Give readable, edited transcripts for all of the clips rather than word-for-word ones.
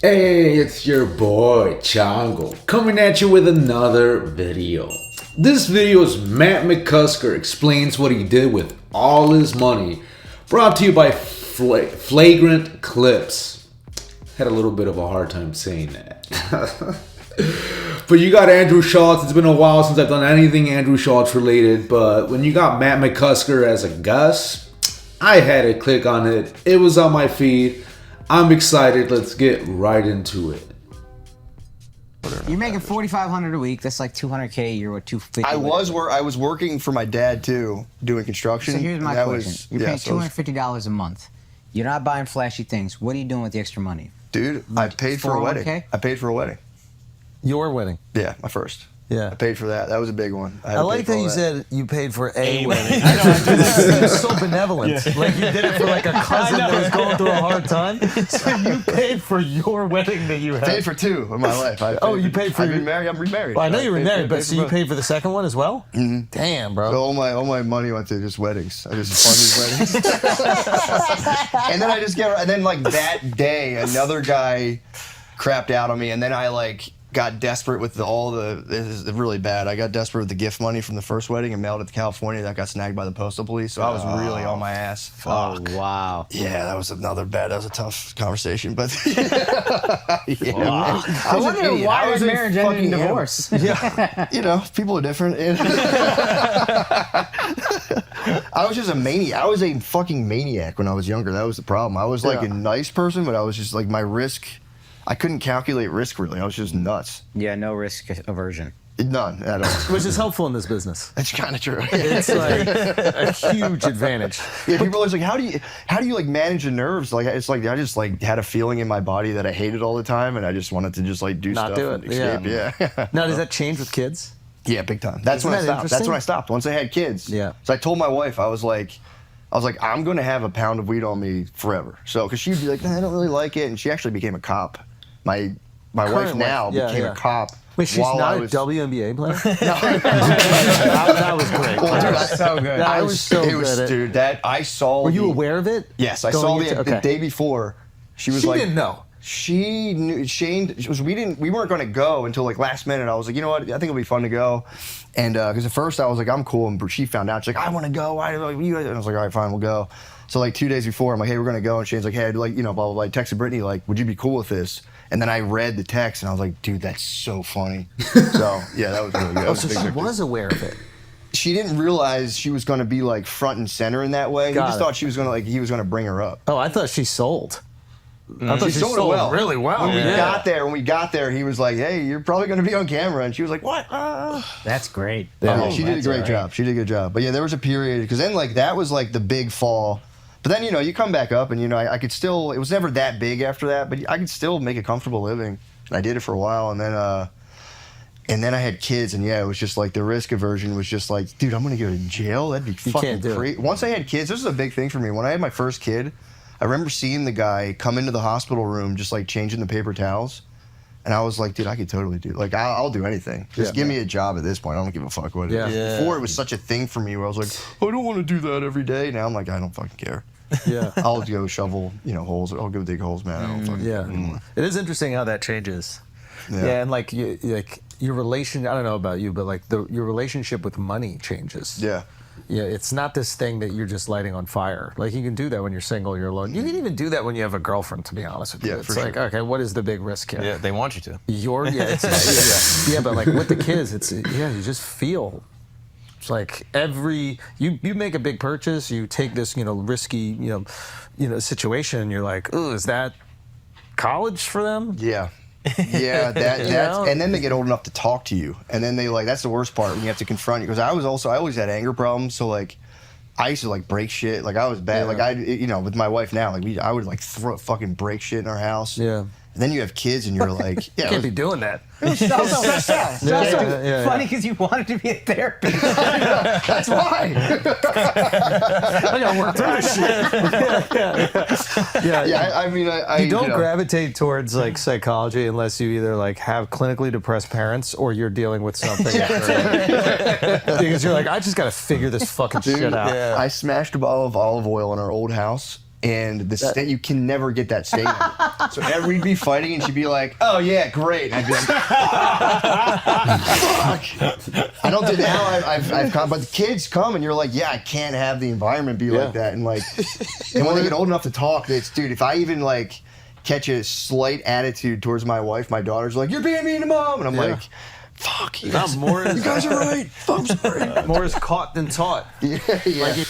Hey, it's your boy Chango coming at you with another video. This video is Matt McCusker explains what he did with all his money. Brought to you by Flagrant Clips. Had a little bit of a hard time saying that. But you got Andrew Schulz. It's been a while since I've done anything Andrew Schulz related. But when you got Matt McCusker as a guest, I had to click on it. It was on my feed. I'm excited. Let's get right into it. You're making $4,500 a week. That's like $200K a year or $250. I was working for my dad too, doing construction. So here's my question: you're paying $250 a month. You're not buying flashy things. What are you doing with the extra money? Dude, I paid for a wedding. 401k? I paid for a wedding. Your wedding? Yeah, my first. Yeah. I paid for that. That was a big one. I like that you said you paid for a wedding. I know, that seems so benevolent. Yeah. Like you did it for like a cousin that was going through a hard time. So you paid for your wedding that you had. I paid for two in my life. You paid for I've been married. I'm remarried. Well, I know you were married, but so you paid for the second one as well? Mm-hmm. Damn, bro. So all my money went to just weddings. I just funded weddings. And then and then like that day, another guy crapped out on me, and then I like got desperate with this is really bad. I got desperate with the gift money from the first wedding and mailed it to California. That got snagged by the postal police, so I was really on my ass. Fuck. Oh, wow. Yeah, that was a tough conversation, but yeah. Wow. I wonder why that marriage ended in divorce. Yeah, people are different. I was just a maniac. I was a fucking maniac when I was younger. That was the problem. I was like a nice person, but I was just like my risk. I couldn't calculate risk really. I was just nuts. Yeah, no risk aversion. None at all. Which is helpful in this business. That's kind of true. It's like a huge advantage. Yeah, people are always like, how do you like manage the nerves? Like it's like I just like had a feeling in my body that I hated all the time, and I just wanted to just like do Not stuff do and it. escape. Yeah. Now does that change with kids? Yeah, big time. That's when I stopped. That's when I stopped. Once I had kids. Yeah. So I told my wife, I was like, I'm going to have a pound of weed on me forever. So, because she'd be like, nah, I don't really like it, and she actually became a cop. My wife now became a cop. Wait, she's not a WNBA player? No. that was great. Well, dude, that's so good. That was so good. Dude, that I saw. Were you aware of it? Yes, I saw the day before. She was like, she didn't know. She knew. Shane was. We weren't going to go until like last minute. I was like, you know what? I think it'll be fun to go. And because at first I was like, I'm cool, and she found out. She's like, I want to go. And I was like, all right, fine, we'll go. So like 2 days before, I'm like, hey, we're gonna go. And Shane's like, hey, blah blah blah. I texted Brittany like, would you be cool with this? And then I read the text, and I was like, dude, that's so funny. So yeah, that was really good. So she was aware of it. She didn't realize she was gonna be like front and center in that way. He just thought she was gonna he was gonna bring her up. Oh, I thought she sold. I thought she sold it well. Really well. When we got there, he was like, hey, you're probably gonna be on camera, and she was like, what? That's great. Yeah, she did a great job. She did a good job. But yeah, there was a period because then like that was like the big fall. But then, you come back up and, I could still, it was never that big after that, but I could still make a comfortable living. And I did it for a while. And then I had kids. And yeah, it was just like the risk aversion was just like, dude, I'm going to go to jail? That'd be fucking crazy. Once I had kids, this was a big thing for me. When I had my first kid, I remember seeing the guy come into the hospital room just like changing the paper towels. And I was like, dude, I could totally do it. Like, I'll do anything. Just give me a job at this point. I don't give a fuck what it is. Before, it was such a thing for me where I was like, I don't want to do that every day. Now I'm like, I don't fucking care. Yeah. I'll go shovel, holes. I'll go dig holes, man. I don't fucking care anymore. It is interesting how that changes. Yeah, and like your relation, I don't know about you, but like your relationship with money changes. Yeah. Yeah, it's not this thing that you're just lighting on fire. Like you can do that when you're single, you're alone. You can even do that when you have a girlfriend, to be honest with you. It's like, okay, what is the big risk here? Yeah, they want you to. Yeah, but like with the kids, it's you just feel. It's like you make a big purchase, you take this risky situation, and you're like, ooh, is that college for them? Yeah. Yeah, that's and then they get old enough to talk to you, and then they that's the worst part when you have to confront you. Because I always had anger problems, so like I used to like break shit. Like I was bad. Like with my wife now, like I would like fucking break shit in our house. Yeah. And then you have kids, and you're like, you can't be doing that. It's also funny because you wanted to be a therapist. That's why. I gotta work through this shit. Yeah. I mean, you don't gravitate towards like psychology unless you either like have clinically depressed parents or you're dealing with something. Because you're like, I just gotta figure this fucking shit out. I smashed a bottle of olive oil in our old house. And you can never get that statement. So we'd be fighting, and she'd be like, "Oh yeah, great." And I'd be like, "Fuck." I don't do that. I've come, but the kids come, and you're like, "Yeah, I can't have the environment be like that." And like, and when they get old enough to talk, it's dude. If I even like catch a slight attitude towards my wife, my daughter's like, "You're being mean to mom," and I'm like, "Fuck you guys, you guys are right. I'm sorry." More is caught than taught. Yeah. Like,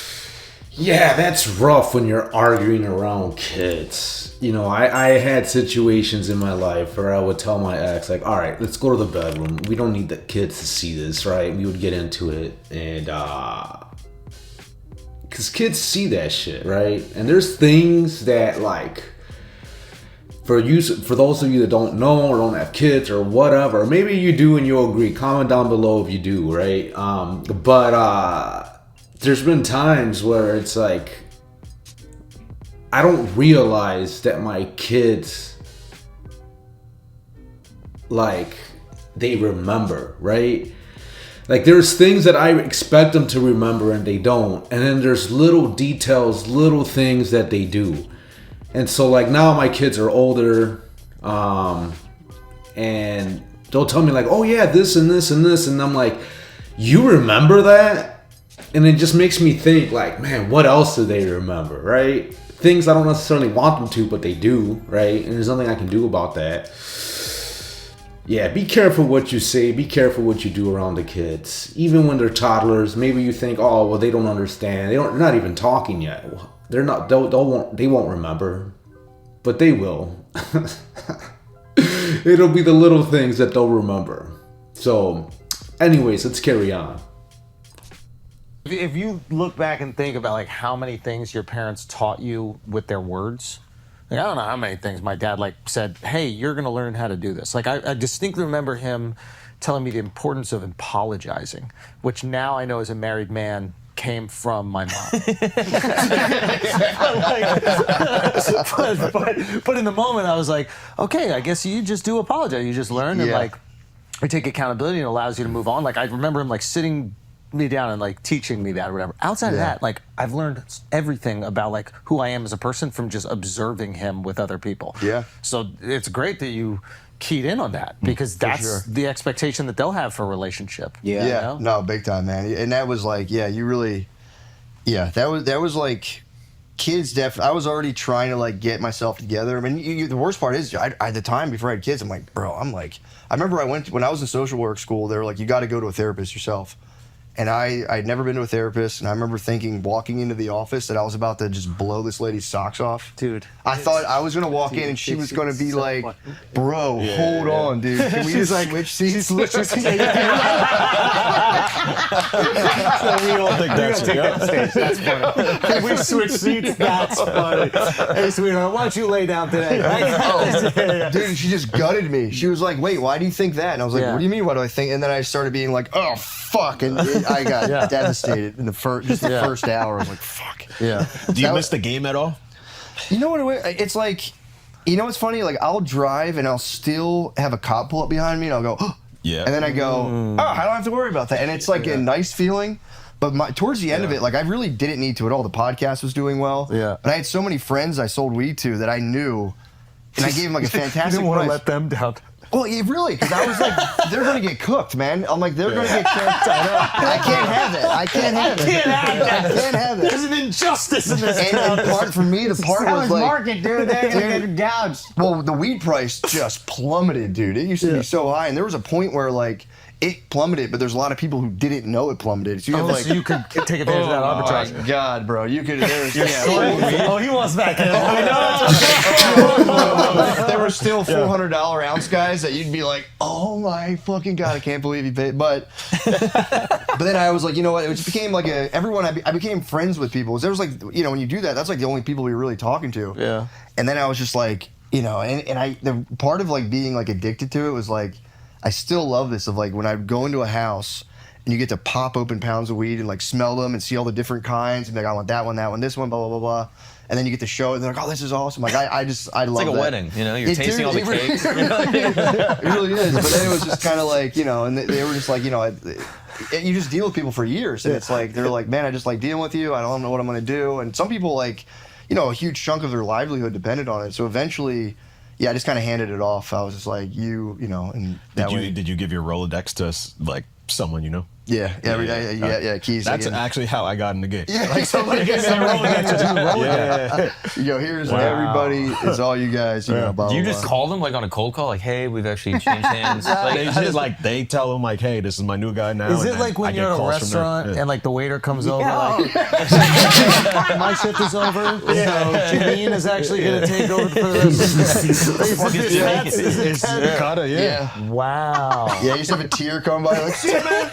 yeah, that's rough when you're arguing around kids. You know, I had situations in my life where I would tell my ex, like, all right, let's go to the bedroom. We don't need the kids to see this, right? We would get into it. And, because kids see that shit, right? And there's things that, like, for those of you that don't know or don't have kids or whatever, maybe you do and you'll agree. Comment down below if you do, right? There's been times where it's like, I don't realize that my kids, like, they remember, right? Like, there's things that I expect them to remember and they don't. And then there's little details, little things that they do. And so, like, now my kids are older, and they'll tell me, like, oh yeah, this and this and this. And I'm like, you remember that? And it just makes me think, like, man, what else do they remember, right? Things I don't necessarily want them to, but they do, right? And there's nothing I can do about that. Yeah, be careful what you say. Be careful what you do around the kids. Even when they're toddlers, maybe you think, oh, well, they don't understand. They're not even talking yet. They're not. They won't remember, but they will. It'll be the little things that they'll remember. So, anyways, let's carry on. If you look back and think about like how many things your parents taught you with their words, like I don't know how many things my dad like said, hey, you're gonna learn how to do this. Like I distinctly remember him telling me the importance of apologizing, which now I know as a married man came from my mom. but in the moment I was like, okay, I guess you just do apologize. You just learn and like you take accountability and it allows you to move on. Like I remember him like sitting me down and like teaching me that or whatever. Outside of that, like I've learned everything about like who I am as a person from just observing him with other people. Yeah. So it's great that you keyed in on that because that's the expectation that they'll have for a relationship. Yeah. You know? No, big time, man. And that was like, you really, that was like kids. I was already trying to like get myself together. I mean, the worst part is at the time before I had kids, I'm like, bro, I remember when I was in social work school, they were like, you got to go to a therapist yourself. And I'd never been to a therapist, and I remember thinking, walking into the office, that I was about to just blow this lady's socks off. Dude. I thought I was going to walk in, and she was going to be like, bro, hold on, dude. Can we just switch seats? So we all think that's take that stage. That's funny. Can we switch seats? That's funny. Hey, sweetheart, why don't you lay down today? Dude, she just gutted me. She was like, wait, why do you think that? And I was like, what do you mean, why do I think? And then I started being like, oh, fuck. And I got devastated in the first hour. I was like, fuck. Yeah. Do you miss the game at all? You know what? It's like, you know what's funny? Like, I'll drive and I'll still have a cop pull up behind me and I'll go, oh. Yeah. And then I go, oh, I don't have to worry about that. And it's like a nice feeling. But towards the end of it, like, I really didn't need to at all. The podcast was doing well. Yeah. And I had so many friends I sold weed to that I knew. And I gave them like a fantastic You didn't want to let them down. Well, really, because I was like, they're going to get cooked, man. I'm like, they're going to get cooked. I can't have it. I can't have it. There's an injustice in this town. And part for me, the part was like, market, dude. They're going to get gouged. Well, the weed price just plummeted, dude. It used to be so high, and there was a point where like it plummeted, but there's a lot of people who didn't know it plummeted. So you have like, so you could take advantage of that arbitrage. Oh my God, bro, you could. Oh, he wants back in. There were still $400 ounce guys that you'd be like, oh my fucking God, I can't believe he paid. But then I was like, you know what? It just became like I became friends with people. There was like, you know, when you do that, that's like the only people you're really talking to. Yeah. And then I was just like, you know, the part of like being like addicted to it was like, I still love this of like when I go into a house and you get to pop open pounds of weed and like smell them and see all the different kinds and be like, I want that one, this one, blah, blah, blah, blah. And then you get to show it and they're like, oh, this is awesome. Like, I love that. It's like a wedding, you know? You're tasting all the cakes. It really is. But then it was just kind of like, you know, and they were just like, you know, you just deal with people for years. And it's like, they're like, man, I just like dealing with you. I don't know what I'm going to do. And some people like, you know, a huge chunk of their livelihood depended on it. So eventually, yeah, I just kind of handed it off. I was just like, you know, and did you give your Rolodex to like someone you know? Yeah, keys. That's actually how I got in the game. Yeah, like somebody gave me a Rolodex. You go, here's everybody, it's all you guys, you know, blah, Do you blah, just blah. call them like on a cold call, like, hey, we've actually changed hands? They tell them like, hey, this is my new guy now. Is and it then like when I get you're at a calls from them. restaurant Yeah. and like the waiter comes over, like, my shift is over, so Janine is actually going to take over for It's kinda, Yeah. Wow. Yeah, you just have a tear come by, like, see you, man.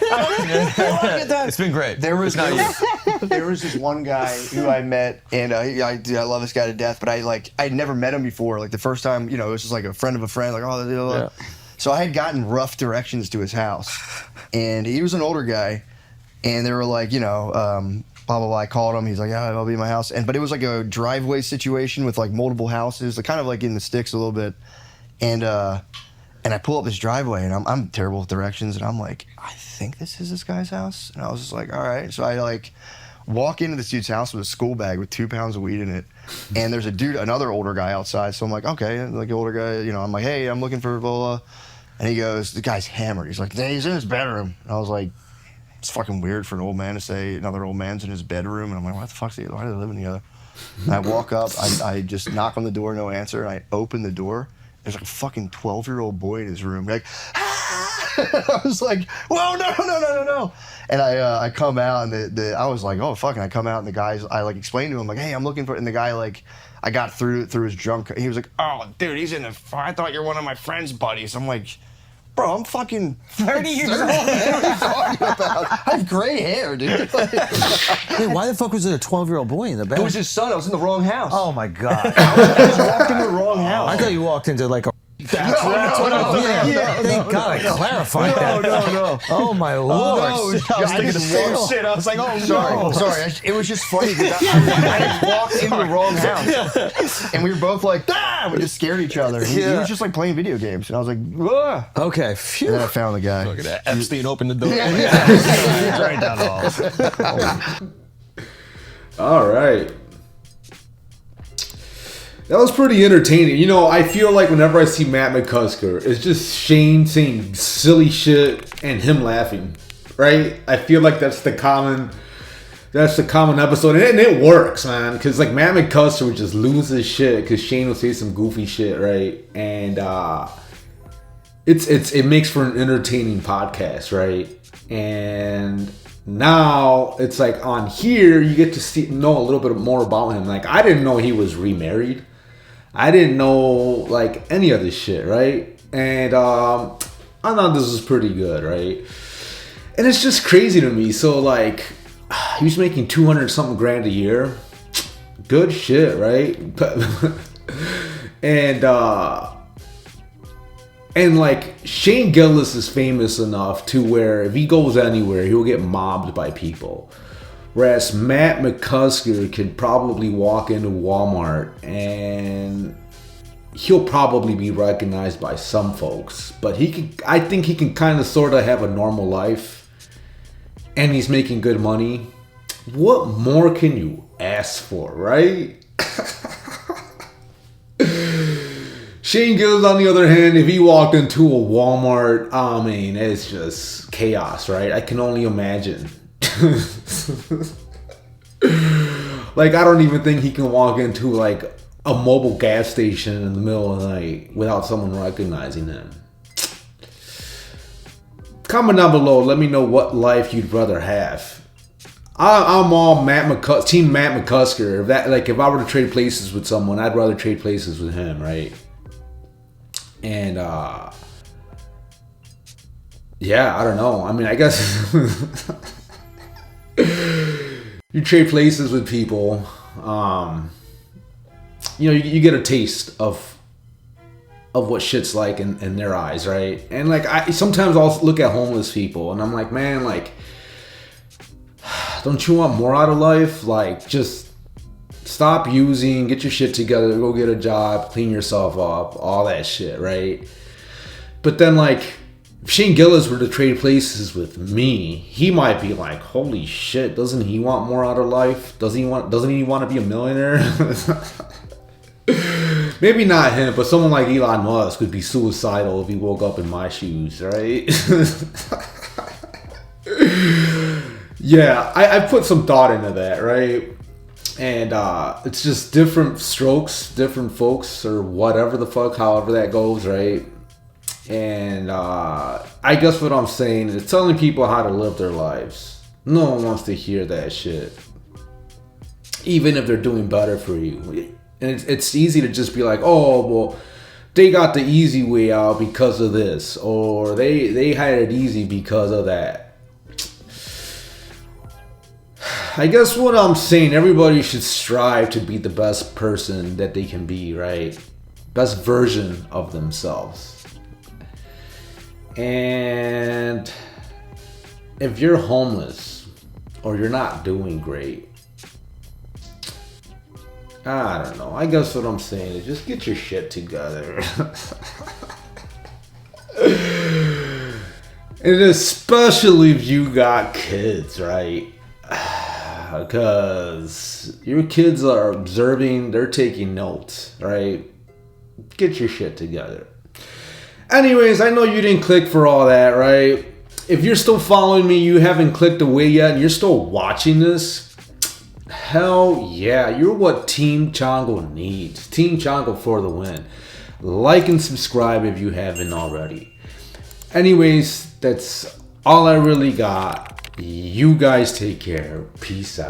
It's been great. There was this one guy who I met, and I love this guy to death, but I'd never met him before. Like the first time, you know, it was just like a friend of a friend, like, oh, Yeah. So I had gotten rough directions to his house, and he was an older guy, and they were like, you know, blah blah blah. I called him. He's like, yeah, I'll be in my house, but it was like a driveway situation with like multiple houses, like kind of like in the sticks a little bit, and I pull up this driveway, and I'm terrible with directions, and I'm like, I think this is this guy's house, and I was just like, all right. So I like walk into this dude's house with a school bag with 2 pounds of weed in it, and there's another older guy outside. So I'm like, okay, like older guy, you know. I'm like, hey, I'm looking for blah, blah. And he goes, the guy's hammered. He's like, he's in his bedroom. And I was like, it's fucking weird for an old man to say another old man's in his bedroom. And I'm like, what the fuck's he? Why are they living together? And I walk up, I just knock on the door, no answer, and I open the door. There's like a fucking 12-year-old boy in his room, like, I was like, whoa, no. And I come out, and I was like, oh, fuck. And I come out, and the guys, I like explained to him, like, hey, I'm looking for, and the guy, like, I got through his drunk, he was like, oh, dude, he's in the, I thought you're one of my friend's buddies. I'm like, bro, I'm fucking 30 years old. What are you talking about? I have gray hair, dude. Wait, why the fuck was there a 12-year-old boy in the bed? It was his son. I was in the wrong house. Oh my God. I just walked into the wrong house. I thought you walked into like a. No. Thank God I clarified that. No. Oh my Lord. I was thinking the same shit. I was like, oh, sorry. It was just funny because I just walked into the wrong house, and we were both like, ah! We just scared each other. He was just like playing video games, and I was like, ah! Okay. Phew. And then I found the guy. Look at that. Epstein opened the door. Right down the hall. All right. That was pretty entertaining. You know, I feel like whenever I see Matt McCusker, it's just Shane saying silly shit and him laughing, right? I feel like that's the common episode, and it works, man. Because like Matt McCusker would just lose his shit because Shane will say some goofy shit, right? And it makes for an entertaining podcast, right? And now it's like on here you get to know a little bit more about him. Like I didn't know he was remarried. I didn't know like any of this shit, right? And I thought this was pretty good, right? And it's just crazy to me. So like he was making 200 something grand a year. Good shit, right? And like Shane Gillis is famous enough to where if he goes anywhere, he'll get mobbed by people. Whereas Matt McCusker could probably walk into Walmart and he'll probably be recognized by some folks. But I think he can kind of sort of have a normal life. And he's making good money. What more can you ask for, right? Shane Gillis, on the other hand, if he walked into a Walmart, I mean, it's just chaos, right? I can only imagine. Like, I don't even think he can walk into, like, a mobile gas station in the middle of the night without someone recognizing him. Comment down below. Let me know what life you'd rather have. I'm all Team Matt McCusker. If I were to trade places with someone, I'd rather trade places with him, right? And yeah, I don't know. I mean, I guess you trade places with people. You know, you get a taste of what shit's like in their eyes, right? And like sometimes I'll look at homeless people and I'm like, man, like, don't you want more out of life? Like, just stop using, get your shit together, go get a job, clean yourself up, all that shit, right? But then, like, if Shane Gillis were to trade places with me, he might be like, holy shit, doesn't he want more out of life? Doesn't he want to be a millionaire? Maybe not him, but someone like Elon Musk would be suicidal if he woke up in my shoes, right? Yeah, I put some thought into that, right? And it's just different strokes, different folks, or whatever the fuck, however that goes, right? And I guess what I'm saying is telling people how to live their lives. No one wants to hear that shit, even if they're doing better for you. And it's easy to just be like, oh, well, they got the easy way out because of this, or they had it easy because of that. I guess what I'm saying, everybody should strive to be the best person that they can be, right? Best version of themselves. And if you're homeless or you're not doing great, I don't know. I guess what I'm saying is just get your shit together. And especially if you got kids, right? Because your kids are observing, they're taking notes, right? Get your shit together. Anyways, I know you didn't click for all that, right? If you're still following me, you haven't clicked away yet, and you're still watching this, hell yeah, you're what Team Chango needs. Team Chango for the win. Like and subscribe if you haven't already. Anyways, that's all I really got. You guys take care. Peace out.